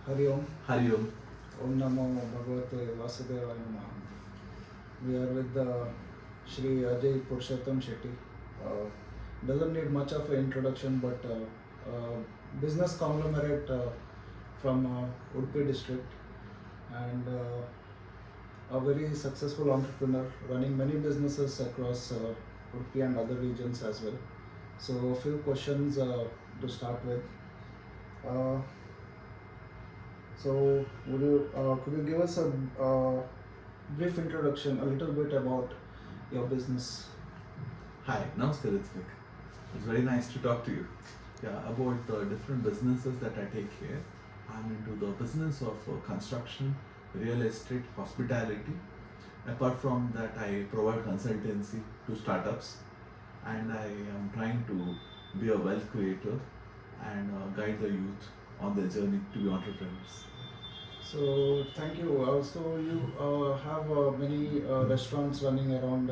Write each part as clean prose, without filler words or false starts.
Hari Om. Hari Om. Om Namo Bhagavate Vasudevaya Namaha. We are with Sri Ajay P Shetty. Doesn't need much of an introduction, but business conglomerate from Udupi district, and a very successful entrepreneur running many businesses across Udupi and other regions as well. So a few questions to start with. So, could you give us a brief introduction, a little bit about your business? Hi, namaste Ritvik. It's very nice to talk to you. Yeah, about the different businesses that I take care. I'm into the business of construction, real estate, hospitality. Apart from that, I provide consultancy to startups, and I am trying to be a wealth creator and guide the youth on their journey to be entrepreneurs. So, thank you. Also, you have many restaurants running around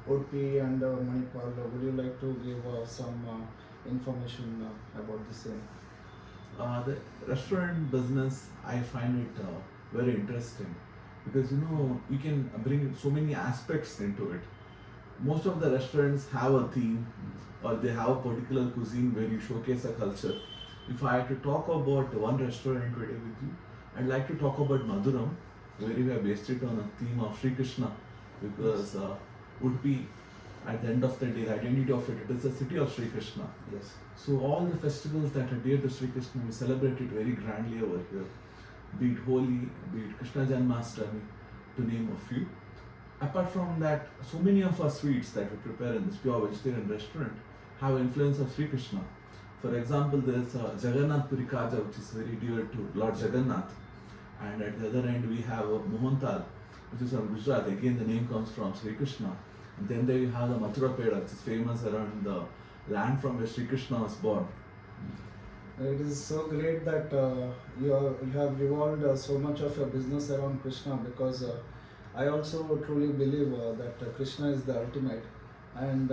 Udupi and Manipal. Would you like to give some information about the same? The restaurant business, I find it very interesting because you can bring so many aspects into it. Most of the restaurants have a theme or they have a particular cuisine where you showcase a culture. If I had to talk about one restaurant today with you, I'd like to talk about Maduram, where we have based it on a theme of Sri Krishna, because would be at the end of the day, the identity of it is the city of Sri Krishna. Yes. So all the festivals that are dear to Sri Krishna, we celebrate it very grandly over here. Be it Holi, be it Krishna Janmashtami, to name a few. Apart from that, so many of our sweets that we prepare in this pure vegetarian restaurant have influence of Sri Krishna. For example, there's Jagannath Puri Kaja, which is very dear to Lord Jagannath. And at the other end, we have Mohantal, which is from Gujarat. Again, the name comes from Sri Krishna. And then there you have the Mathura Peda, which is famous around the land from where Sri Krishna was born. It is so great that you have revolved so much of your business around Krishna, because I also truly believe that Krishna is the ultimate, and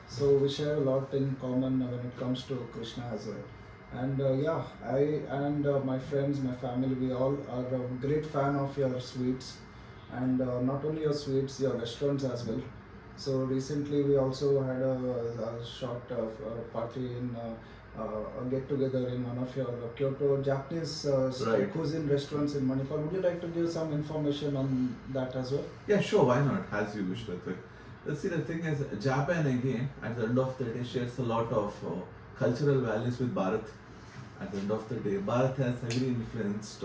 so we share a lot in common when it comes to Krishna as well. And yeah, I and my friends, my family, we all are a great fan of your sweets, and not only your sweets, your restaurants as well. So recently we also had a short party in a get together in one of your Kyoto Japanese Right. cuisine restaurants in Manipal. Would you like to give some information on that as well? Yeah, sure, why not? As you wish, Ritvik. See, the thing is, Japan again, at the end of the day, shares a lot of cultural values with Bharat. At the end of the day, Bharat has heavily influenced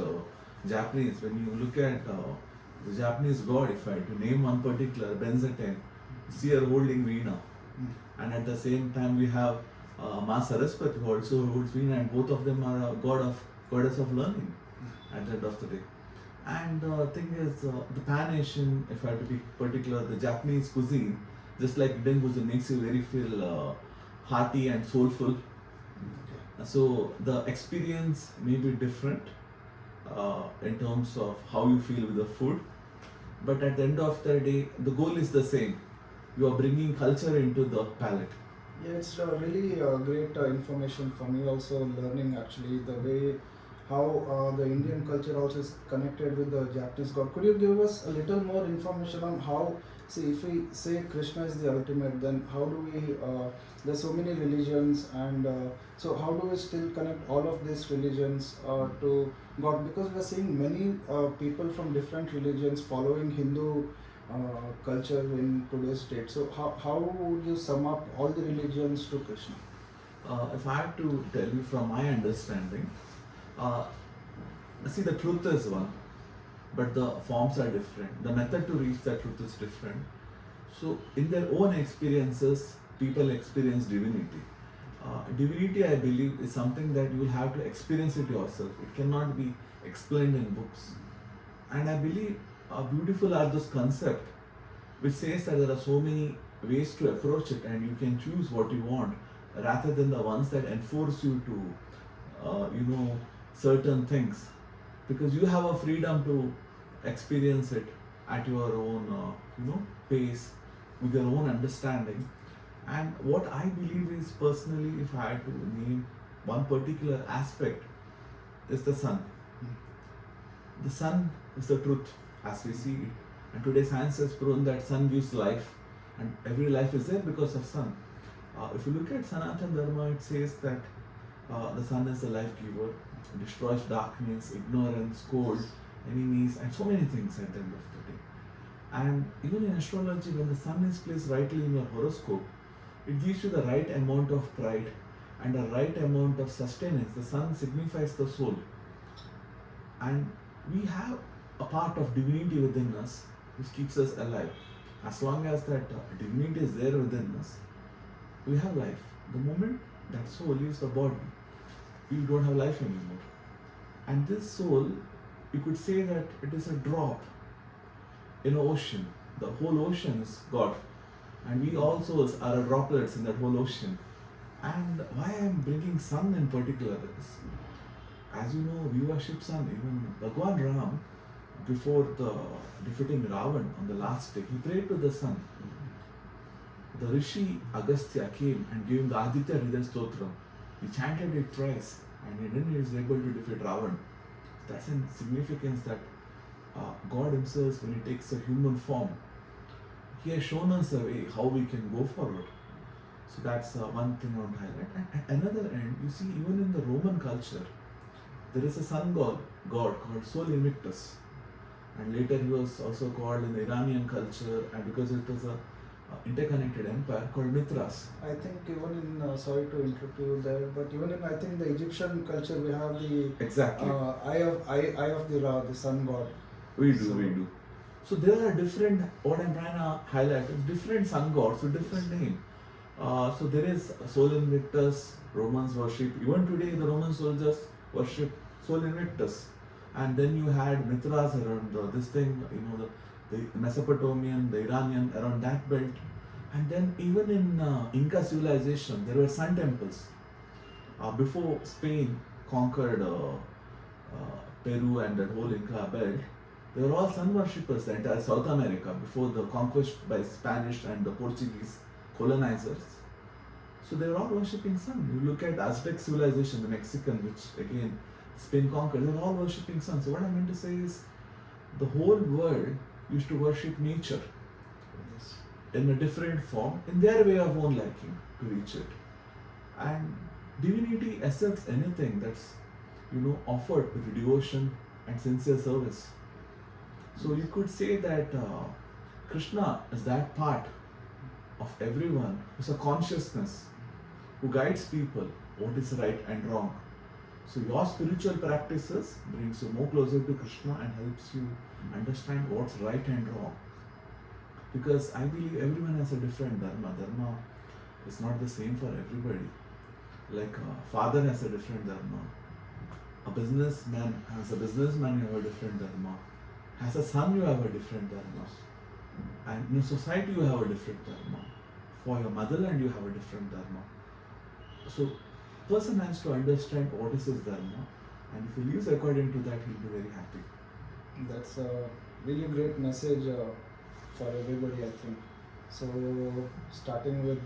Japanese. When you look at the Japanese god, if I had to name one particular, Benzeten, see her holding Veena. And at the same time, we have Ma Saraswati, who also holds Veena, and both of them are a goddess of learning at the end of the day. And the thing is, the Pan-Asian, if I have to be particular, the Japanese cuisine, just like Indian cuisine, makes you very feel hearty and soulful. So the experience may be different in terms of how you feel with the food, but at the end of the day, the goal is the same. You are bringing culture into the palate. Yeah, it's really great information for me also, learning actually the way how the Indian culture also is connected with the Japanese god. Could you give us a little more information on how, see, if we say Krishna is the ultimate, then how do we, there's so many religions, and so how do we still connect all of these religions to God? Because we're seeing many people from different religions following Hindu culture in today's state. So how would you sum up all the religions to Krishna? If I have to tell you from my understanding, see, the truth is one, but the forms are different. The method to reach that truth is different. So, in their own experiences, people experience divinity. Divinity, I believe, is something that you will have to experience it yourself. It cannot be explained in books. And I believe beautiful are those concepts which says that there are so many ways to approach it, and you can choose what you want rather than the ones that enforce you to certain things, because you have a freedom to experience it at your own pace, with your own understanding. And what I believe is, personally, if I had to name one particular aspect, is the sun. The sun is the truth as we see it. And today science has proven that sun gives life, and every life is there because of sun. If you look at Sanatana Dharma, it says that the sun is the life giver, destroys darkness, ignorance, cold, enemies, and so many things at the end of the day. And even in astrology, when the sun is placed rightly in your horoscope, it gives you the right amount of pride and the right amount of sustenance. The sun signifies the soul. And we have a part of divinity within us which keeps us alive. As long as that divinity is there within us, we have life. The moment that soul leaves the body, you don't have life anymore. And this soul, you could say that it is a drop in an ocean. The whole ocean is God. And we also are droplets in that whole ocean. And why I am bringing sun in particular is, as you know, we worship sun. Even Bhagwan Ram, before the defeating Ravan on the last day, he prayed to the sun. The Rishi Agastya came and gave him the Aditya Hridaya Stotram. He chanted it twice, and then he was able to defeat Ravan. That's in significance that God himself, when he takes a human form, he has shown us a way how we can go forward. So that's one thing I want to highlight. And at another end, you see, even in the Roman culture, there is a sun god called Sol Invictus. And later he was also called in the Iranian culture, and because it was a interconnected empire, called Mithras. I think even in, sorry to interrupt you there, but even in, I think, the Egyptian culture, we have the Exactly. eye of the Ra, the sun god. We do. So there are different, what I'm trying to highlight is different sun gods with different name. So there is Sol Invictus, Romans worship. Even today the Roman soldiers worship Sol Invictus. And then you had Mithras around this thing, you know, the Mesopotamian, the Iranian, around that belt. And then even in Inca civilization, there were sun temples. Before Spain conquered Peru and that whole Inca belt, they were all sun worshippers, the entire South America, before the conquest by Spanish and the Portuguese colonizers. So they were all worshipping sun. You look at Aztec civilization, the Mexican, which again Spain conquered, they were all worshipping sun. So what I meant to say is, the whole world used to worship nature in a different form, in their way of own liking to reach it. And divinity accepts anything that's, you know, offered with devotion and sincere service. So you could say that Krishna is that part of everyone who's a consciousness who guides people what is right and wrong. So your spiritual practices brings you more closer to Krishna and helps you understand what's right and wrong. Because I believe everyone has a different dharma. Dharma is not the same for everybody. Like a father has a different dharma. A businessman has a businessman, you have a different dharma. As a son, you have a different dharma. And in a society, you have a different dharma. For your motherland, you have a different dharma. So, person has to understand what is his dharma, and if he lives according to that, he'll be very happy. That's a really great message for everybody, I think. So, starting with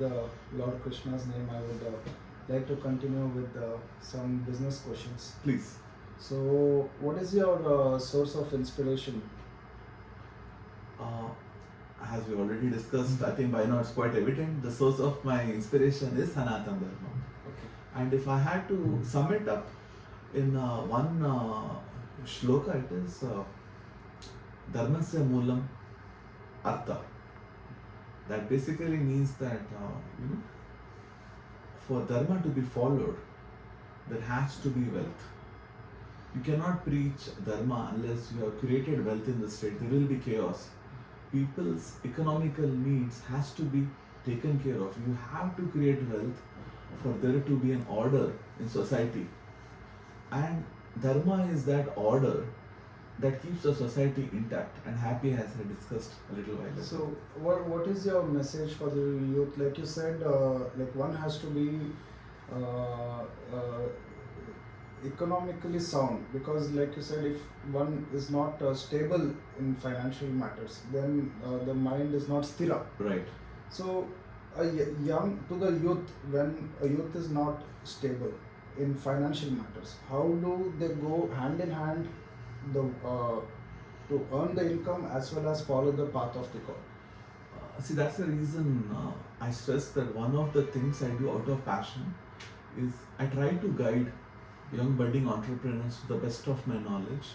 Lord Krishna's name, I would like to continue with some business questions. Please. So, what is your source of inspiration? As we already discussed, I think by now it's quite evident, the source of my inspiration is Sanatana Dharma. Okay. And if I had to sum it up in one shloka, it is Dharmasya Moolam Artha. That basically means that you know, for Dharma to be followed, there has to be wealth. You cannot preach Dharma unless you have created wealth in the state. There will be chaos. People's economical needs has to be taken care of. You have to create wealth for there to be an order in society. And Dharma is that order that keeps the society intact and happy, as I discussed a little while ago. So, what is your message for the youth? Like you said, like one has to be economically sound, because like you said, if one is not stable in financial matters, then the mind is not sthira. Right. So to the youth, when a youth is not stable, in financial matters? How do they go hand in hand the to earn the income as well as follow the path of the God? See, that's the reason I stress that one of the things I do out of passion is I try to guide young budding entrepreneurs to the best of my knowledge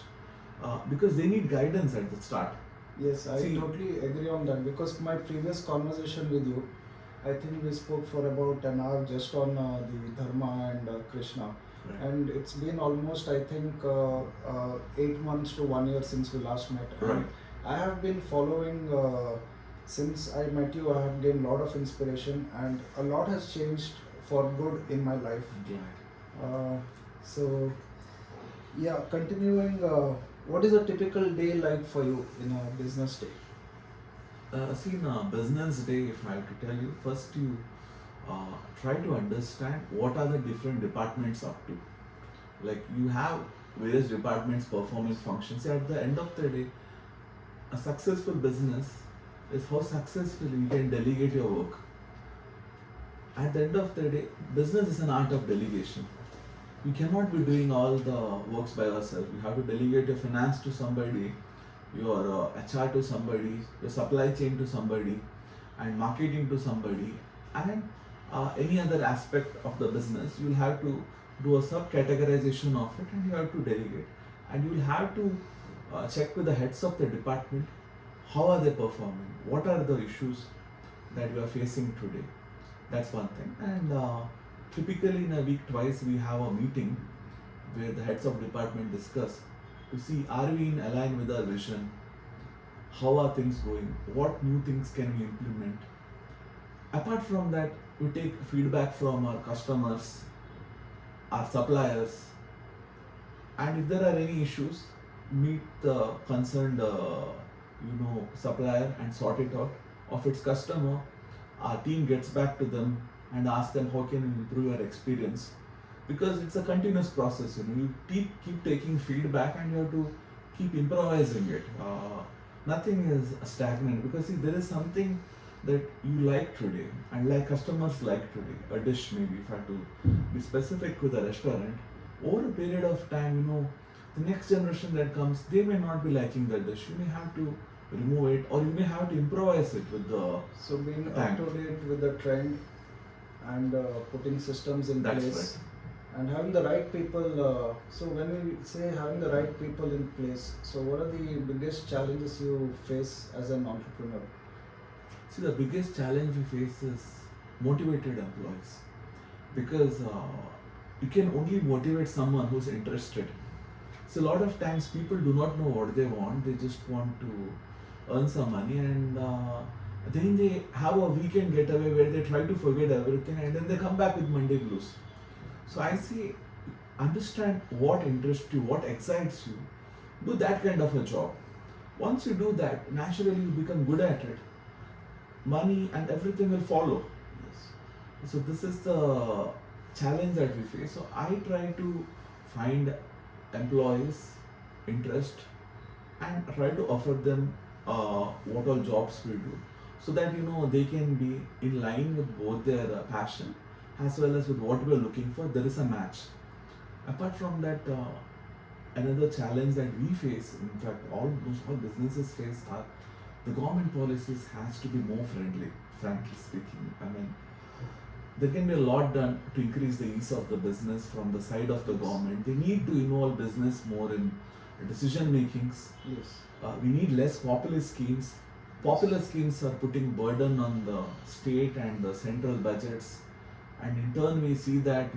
because they need guidance at the start. Yes, I See, totally agree on that because my previous conversation with you, I think we spoke for about an hour just on the Dharma and Krishna. right, And it's been almost, I think, 8 months to 1 year since we last met. And right, I have been following, since I met you, I have gained a lot of inspiration and a lot has changed for good in my life. glad. So, yeah, continuing, what is a typical day like for you in a business day? See, in a business day, if I have to tell you, first you try to understand what are the different departments up to. Like you have various departments performing functions. See, at the end of the day, a successful business is how successfully you can delegate your work. At the end of the day, business is an art of delegation. You cannot be doing all the works by yourself. You have to delegate your finance to somebody, your HR to somebody, your supply chain to somebody, and marketing to somebody, and any other aspect of the business. You'll have to do a subcategorization of it, and you have to delegate. And you'll have to check with the heads of the department how are they performing, what are the issues that you are facing today. That's one thing. And typically in a week twice we have a meeting where the heads of department discuss to see are we in align with our vision, how are things going, what new things can we implement. Apart from that, we take feedback from our customers, our suppliers, and if there are any issues, meet the concerned supplier and sort it out. Of its customer, our team gets back to them and asks them how can we improve your experience, because it's a continuous process. You keep taking feedback and you have to keep improvising it. Nothing is stagnant, because see, there is something that you like today and like customers like today, a dish maybe, if I have to be specific with a restaurant. Over a period of time, the next generation that comes, they may not be liking that dish. You may have to remove it, or you may have to improvise it with the So, being up time. to date with the trend and putting systems in That's place and having the right people. So, when we say having the right people in place, so what are the biggest challenges you face as an entrepreneur? See, the biggest challenge we face is motivated employees, because you can only motivate someone who's interested. So a lot of times people do not know what they want; they just want to earn some money, and then they have a weekend getaway where they try to forget everything, and then they come back with Monday blues. So I say, understand what interests you, what excites you, do that kind of a job. Once you do that, naturally you become good at it. Money and everything will follow. Yes. So this is the challenge that we face. So I try to find employees interest and try to offer them what all jobs we do, so that they can be in line with both their passion as well as with what we are looking for. There is a match. Apart from that, another challenge that we face, in fact almost all businesses face, are the government policies has to be more friendly, frankly speaking. I mean, there can be a lot done to increase the ease of the business from the side of the government. They need to involve business more in decision makings. Yes. We need less populist schemes. Popular schemes are putting burden on the state and the central budgets, and in turn we see that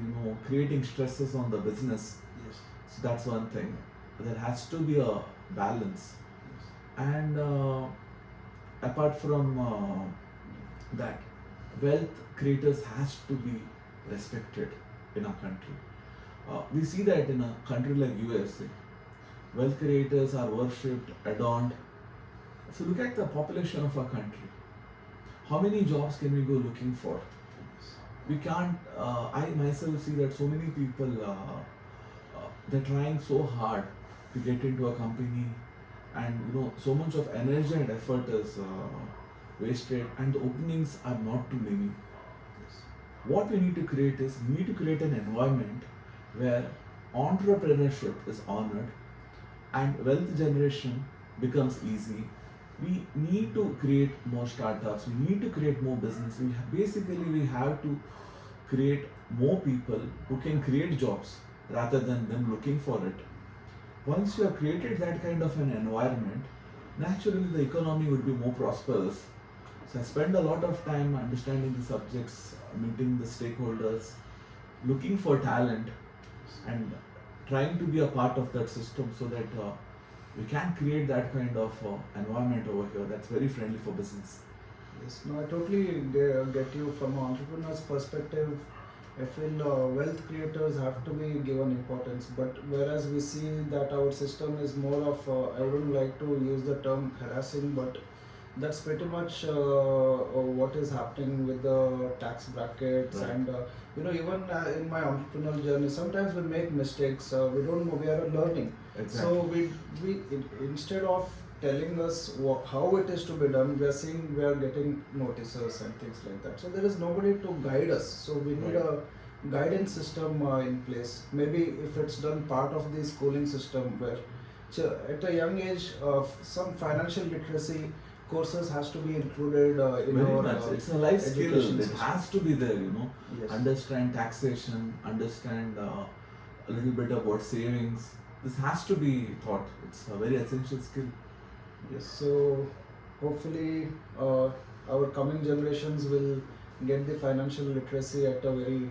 creating stresses on the business. Yes. So that's one thing. There has to be a balance. Yes. And apart from that, wealth creators has to be respected in our country. We see that in a country like USA, wealth creators are worshipped, adorned. So look at the population of our country. How many jobs can we go looking for? We can't. I myself see that so many people they're trying so hard to get into a company, and so much of energy and effort is wasted, and the openings are not too many. Yes. What we need to create is, we need to create an environment where entrepreneurship is honored and wealth generation becomes easy. We need to create more startups, we need to create more business. Basically, we have to create more people who can create jobs rather than them looking for it. Once you have created that kind of an environment, naturally the economy would be more prosperous. So I spend a lot of time understanding the subjects, meeting the stakeholders, looking for talent, and trying to be a part of that system so that we can create that kind of environment over here that's very friendly for business. Yes, no, I totally get you from an entrepreneur's perspective. I feel wealth creators have to be given importance, but whereas we see that our system is more of, I wouldn't like to use the term harassing, but that's pretty much what is happening with the tax brackets. Right. And even in my entrepreneurial journey, sometimes we make mistakes. We don't know, we are learning. Exactly. So instead of telling us how it is to be done, we are seeing, we are getting notices and things like that. So there is nobody to guide us. So we need Right. a guidance system in place. Maybe if it's done part of the schooling system, where at a young age, some financial literacy courses has to be included in Very our much. It's a life skill. education It system. has to be there, you know. Yes. Understand taxation, understand a little bit about savings. This has to be taught. It's a very essential skill. Yes. So hopefully our coming generations will get the financial literacy at a very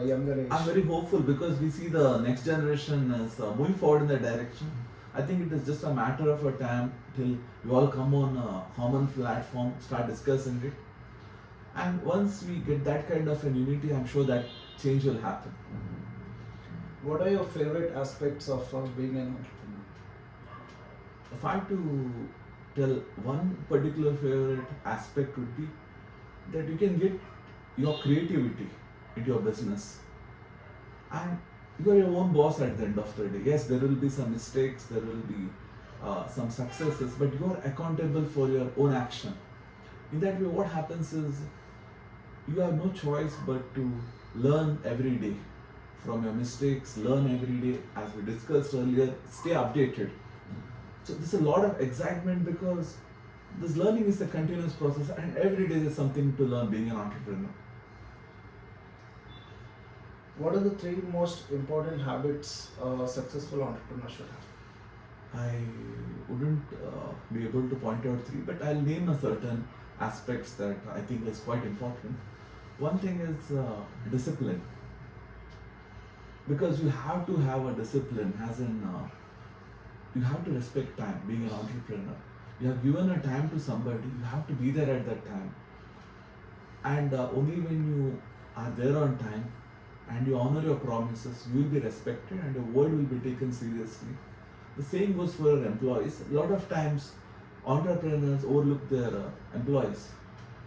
younger age. I'm very hopeful because we see the next generation is moving forward in that direction. I think it is just a matter of a time till we all come on a common platform, start discussing it. And once we get that kind of an unity, I'm sure that change will happen. What are your favorite aspects of being an entrepreneur? If I had to tell one particular favorite aspect would be that you can get your creativity into your business and you are your own boss at the end of the day. Yes, there will be some mistakes, there will be some successes, but you are accountable for your own action. In that way, what happens is you have no choice but to learn every day from your mistakes, learn every day, as we discussed earlier, stay updated. So there's a lot of excitement because this learning is a continuous process and every day there's something to learn being an entrepreneur. What are the three most important habits a successful entrepreneur should have? I wouldn't be able to point out three, but I'll name a certain aspects that I think is quite important. One thing is discipline, because you have to have a discipline, as in you have to respect time. Being an entrepreneur, you have given a time to somebody, you have to be there at that time, and only when you are there on time and you honor your promises, you will be respected and your word will be taken seriously. The same goes for your employees. A lot of times, entrepreneurs overlook their employees.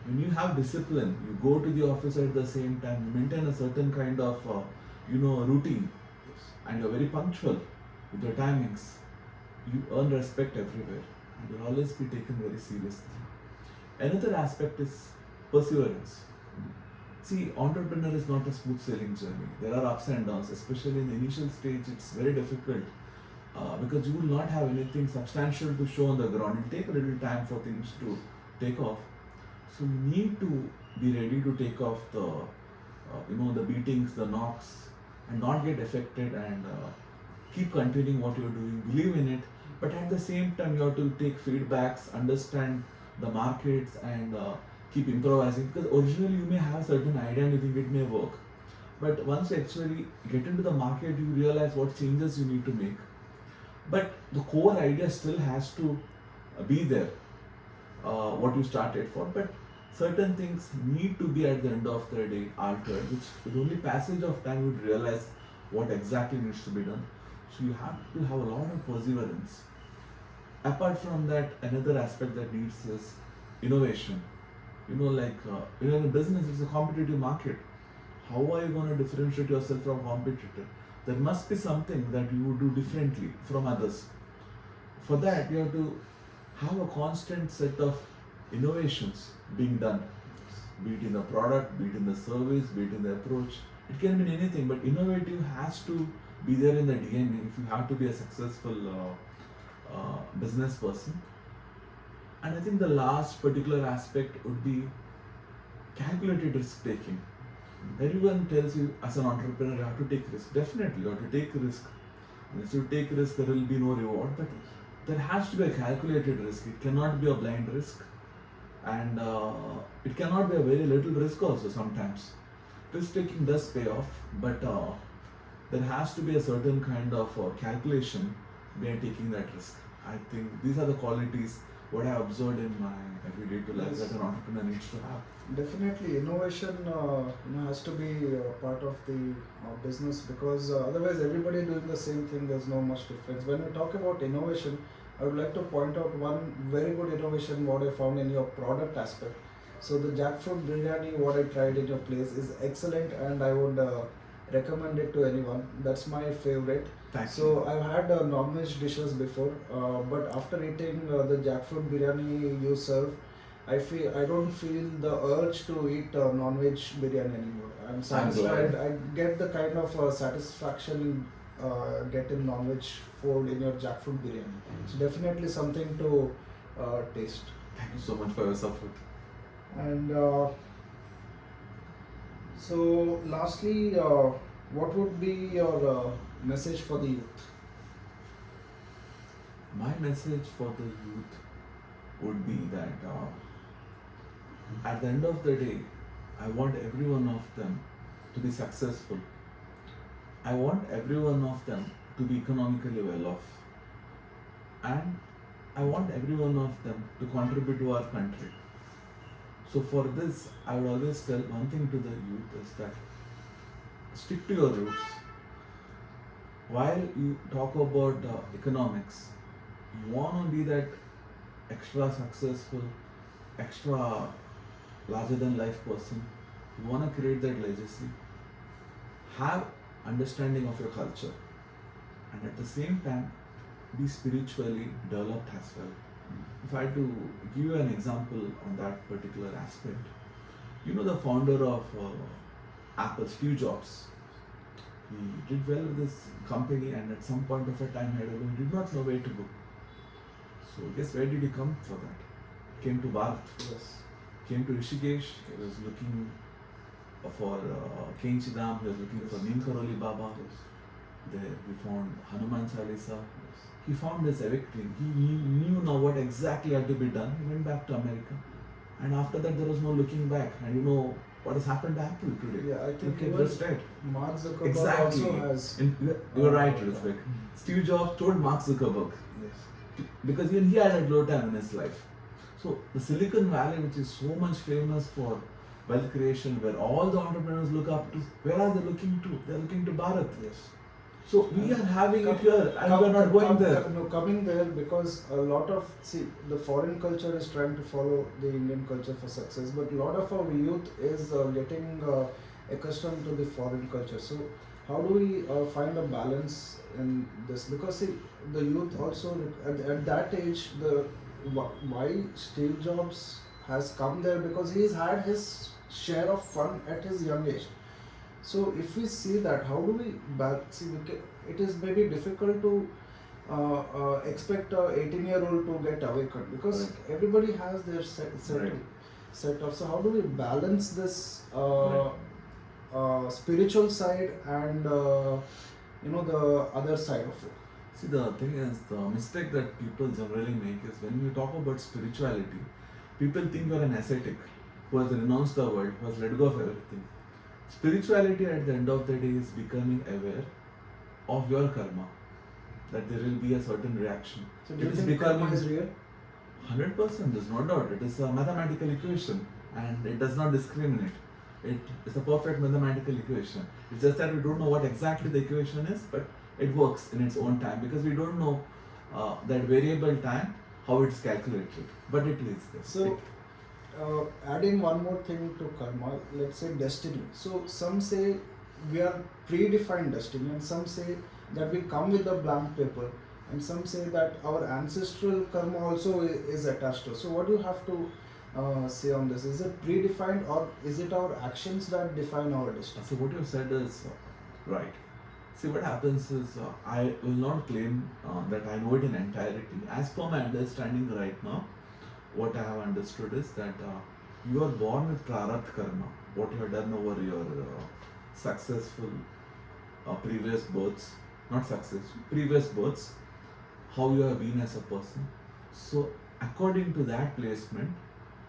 When you have discipline, you go to the office at the same time, you maintain a certain kind of routine, and you're very punctual with your timings. You earn respect everywhere, and you'll always be taken very seriously. Another aspect is perseverance. See, entrepreneur is not a smooth sailing journey. There are ups and downs, especially in the initial stage. It's very difficult because you will not have anything substantial to show on the ground. It'll take a little time for things to take off. So you need to be ready to take off the beatings, the knocks, and not get affected, and keep continuing what you're doing. Believe in it, but at the same time you have to take feedbacks, understand the markets, and keep improvising, because originally you may have certain idea and you think it may work, but once you actually get into the market you realize what changes you need to make. But the core idea still has to be there, what you started for, but certain things need to be at the end of the day altered, which with only passage of time you would realize what exactly needs to be done. So you have to have a lot of perseverance. Apart from that, another aspect that needs is innovation. In business, it's a competitive market. How are you going to differentiate yourself from competitor? There must be something that you would do differently from others. For that, you have to have a constant set of innovations being done, be it in the product, be it in the service, be it in the approach. It can mean anything, but innovative has to be there in the DNA if you have to be a successful business person. And I think the last particular aspect would be calculated risk taking. Everyone tells you as an entrepreneur you have to take risk. Definitely, you have to take risk. Once you take risk, there will be no reward, but there has to be a calculated risk. It cannot be a blind risk, and it cannot be a very little risk also sometimes. Risk taking does pay off, but there has to be a certain kind of calculation behind taking that risk. I think these are the qualities what I observed in my everyday to life that an entrepreneur needs to have. Definitely, innovation has to be part of the business, because otherwise everybody doing the same thing. There's no much difference. When we talk about innovation, I would like to point out one very good innovation what I found in your product aspect. So the jackfruit biryani what I tried in your place is excellent, and I would recommend it to anyone. That's my favorite. Thank So you. I've had non-veg dishes before, but after eating the jackfruit biryani you serve, I don't feel the urge to eat non-veg biryani anymore. I'm satisfied. glad. I get the kind of satisfaction get in non-veg food in your jackfruit biryani. It's definitely something to taste. Thank you so much for your support. And so, lastly, what would be your message for the youth? My message for the youth would be that at the end of the day, I want every one of them to be successful. I want every one of them to be economically well off. And I want every one of them to contribute to our country. So for this, I would always tell one thing to the youth is that stick to your roots. While you talk about economics, you want to be that extra successful, extra larger than life person. You want to create that legacy. Have understanding of your culture, and at the same time, be spiritually developed as well. If I had to give you an example on that particular aspect, you know the founder of Apple, Steve Jobs. He did well with this company, and at some point of a time, he did not know where to go. So guess where did he come for that? Came to Bharat. Yes. Came to Rishikesh. He was looking for King Chidam. He was looking for Neem Karoli Baba. Yes. There we found Hanuman Chalisa. Yes. He found his victory. He knew now what exactly had to be done. He went back to America, and after that there was no looking back. And you know what has happened to Apple today? Yeah, I think Look at even this state. Mark Zuckerberg Exactly. also has. You're right, Rizvik. Steve Jobs told Mark Zuckerberg Yes. because even he had a low time in his life. So the Silicon Valley, which is so much famous for wealth creation, where all the entrepreneurs look up to, where are they looking to? They're looking to Bharat. Yes. So we are having it here, and we're not going there. Coming there because a lot of the foreign culture is trying to follow the Indian culture for success, but a lot of our youth is getting accustomed to the foreign culture. So how do we find a balance in this? Because the youth also at that age, why Steve Jobs has come there, because he's had his share of fun at his young age. So if we see that, how do we balance? It is maybe difficult to expect a 18-year-old to get awakened, because Right. everybody has their Right. set of. So how do we balance this spiritual side and the other side of it? See, the thing is, the mistake that people generally make is when you talk about spirituality, people think you're an ascetic who has renounced the world, who has let go of everything. Spirituality at the end of the day is becoming aware of your karma, that there will be a certain reaction. So do It you is think karma becoming is real? 100%, there's no doubt. It is a mathematical equation and it does not discriminate. It is a perfect mathematical equation. It's just that we don't know what exactly the equation is, but it works in its own time because we don't know that variable time, how it's calculated. But it is there. So, adding one more thing to karma, let's say destiny. So, some say we are predefined destiny, and some say that we come with a blank paper, and some say that our ancestral karma also is attached to us. So, what do you have to say on this? Is it predefined or is it our actions that define our destiny? So what you said is right. See, what happens is I will not claim that I know it in entirety. As per my understanding right now, what I have understood is that you are born with prarabdha karma, what you have done over your successful previous births, not success, previous births, how you have been as a person. So, according to that placement,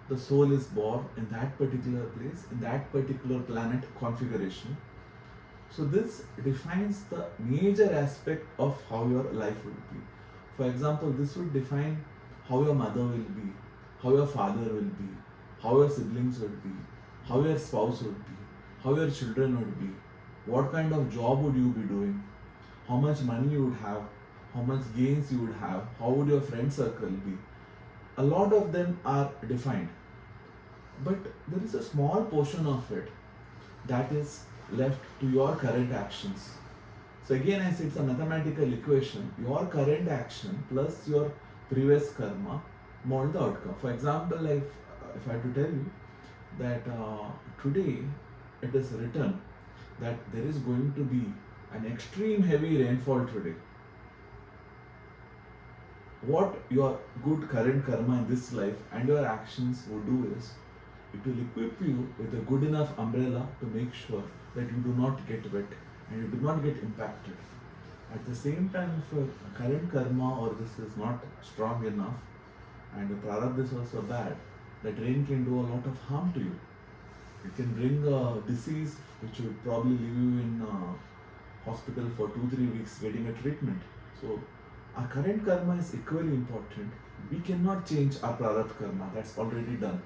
the soul is born in that particular place, in that particular planet configuration. So, this defines the major aspect of how your life would be. For example, this would define how your mother will be, how your father will be, how your siblings would be, how your spouse would be, how your children would be, what kind of job would you be doing, how much money you would have, how much gains you would have, how would your friend circle be. A lot of them are defined, but there is a small portion of it that is left to your current actions. So again, I say it's a mathematical equation. Your current action plus your previous karma mold the outcome. For example, like if I had to tell you that today it is written that there is going to be an extreme heavy rainfall today. What your good current karma in this life and your actions will do is it will equip you with a good enough umbrella to make sure that you do not get wet and you do not get impacted. At the same time, if your current karma or this is not strong enough and the prarabdha is also bad, that rain can do a lot of harm to you. It can bring a disease which would probably leave you in hospital for 2-3 weeks getting a treatment. So our current karma is equally important. We cannot change our prarabdha karma, that's already done.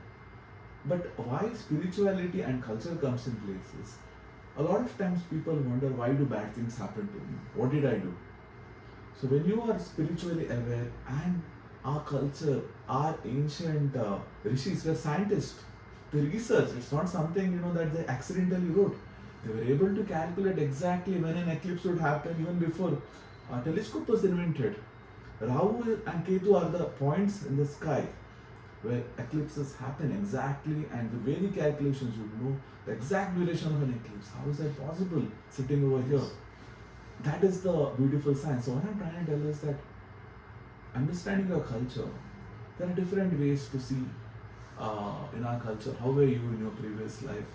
But why spirituality and culture comes in place is, a lot of times people wonder, why do bad things happen to me? What did I do? So when you are spiritually aware, and our culture, our ancient rishis were scientists, they researched. It's not something that they accidentally wrote. They were able to calculate exactly when an eclipse would happen even before a telescope was invented. Rahu and Ketu are the points in the sky where eclipses happen exactly, and the Vedic calculations would know the exact duration of an eclipse. How is that possible sitting over here? That is the beautiful science. So what I'm trying to tell is that understanding your culture, there are different ways to see in our culture, how were you in your previous life,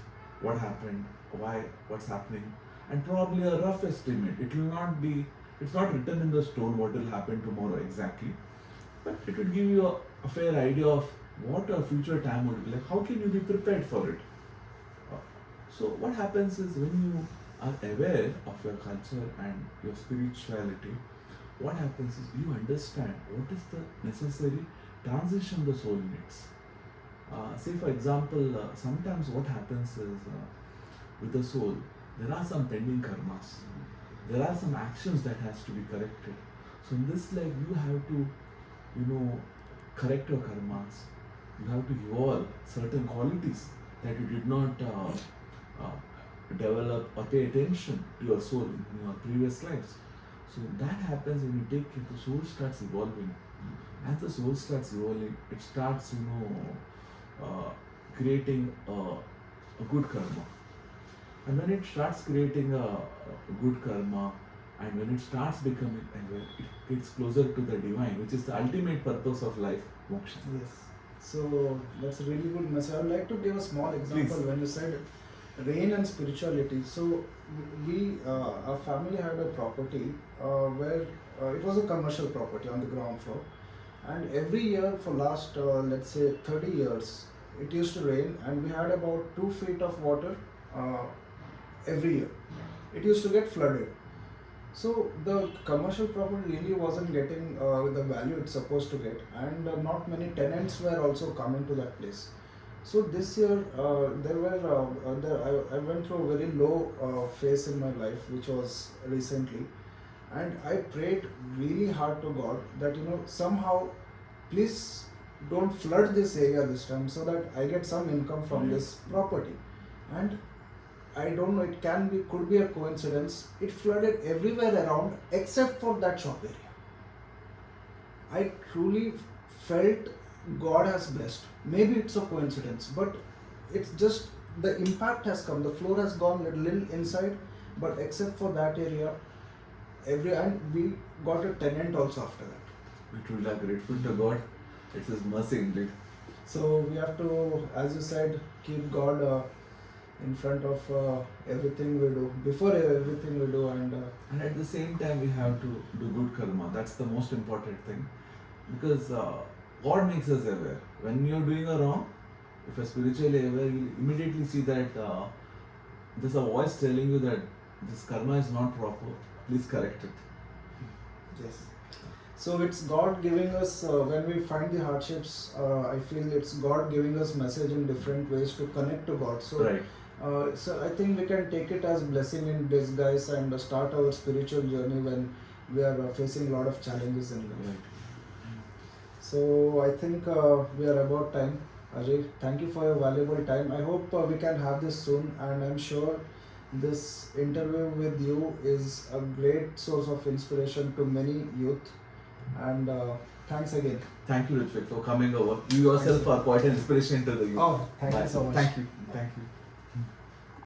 what happened, why, what's happening, and probably a rough estimate. It's not written in the stone what will happen tomorrow exactly, but it will give you a fair idea of what a future time would be like. How can you be prepared for it? So what happens is, when you are aware of your culture and your spirituality, what happens is you understand what is the necessary transition the soul needs. Say for example, sometimes what happens is with the soul, there are some pending karmas. There are some actions that has to be corrected. So in this life, you have to, correct your karmas. You have to evolve certain qualities that you did not develop or pay attention to your soul in your previous lives. So that happens when you take it, the soul starts evolving. As the soul starts evolving, it starts, creating a good karma. And when it starts creating a good karma, and when it starts becoming aware, it gets closer to the divine, which is the ultimate purpose of life, moksha. Yes. So that's a really good message. I would like to give a small example. Please. When you said rain and spirituality. So our family had a property where it was a commercial property on the ground floor, and every year for last let's say 30 years, it used to rain, and we had about 2 feet of water every year. It used to get flooded. So the commercial property really wasn't getting the value it's supposed to get, and not many tenants were also coming to that place. So this year I went through a very low phase in my life, which was recently, and I prayed really hard to God that somehow please don't flood this area this time, so that I get some income from this property. And I don't know, could be a coincidence. It flooded everywhere around except for that shop area. I truly felt God has blessed. Maybe it's a coincidence, but it's just the impact has come. The floor has gone a little inside, but except for that area, and we got a tenant also after that. We truly are grateful to God. It's His mercy indeed. So we have to, as you said, keep God in front of everything we do, before everything we do, And at the same time, we have to do good karma. That's the most important thing. Because God makes us aware. When you're doing a wrong, if you're spiritually aware, you'll immediately see that there's a voice telling you that this karma is not proper. Please correct it. yes. So it's God giving us, when we find the hardships, I feel it's God giving us message in different ways to connect to God. So, Right. so I think we can take it as blessing in disguise and start our spiritual journey when we are facing a lot of challenges in life. Right. So I think we are about time. Ajay, thank you for your valuable time. I hope we can have this soon, and I'm sure this interview with you is a great source of inspiration to many youth. And thanks again. Thank you, Ritvik, for coming over. You yourself are quite an inspiration to the youth. Oh, thank you so much. Thank you. Thank you.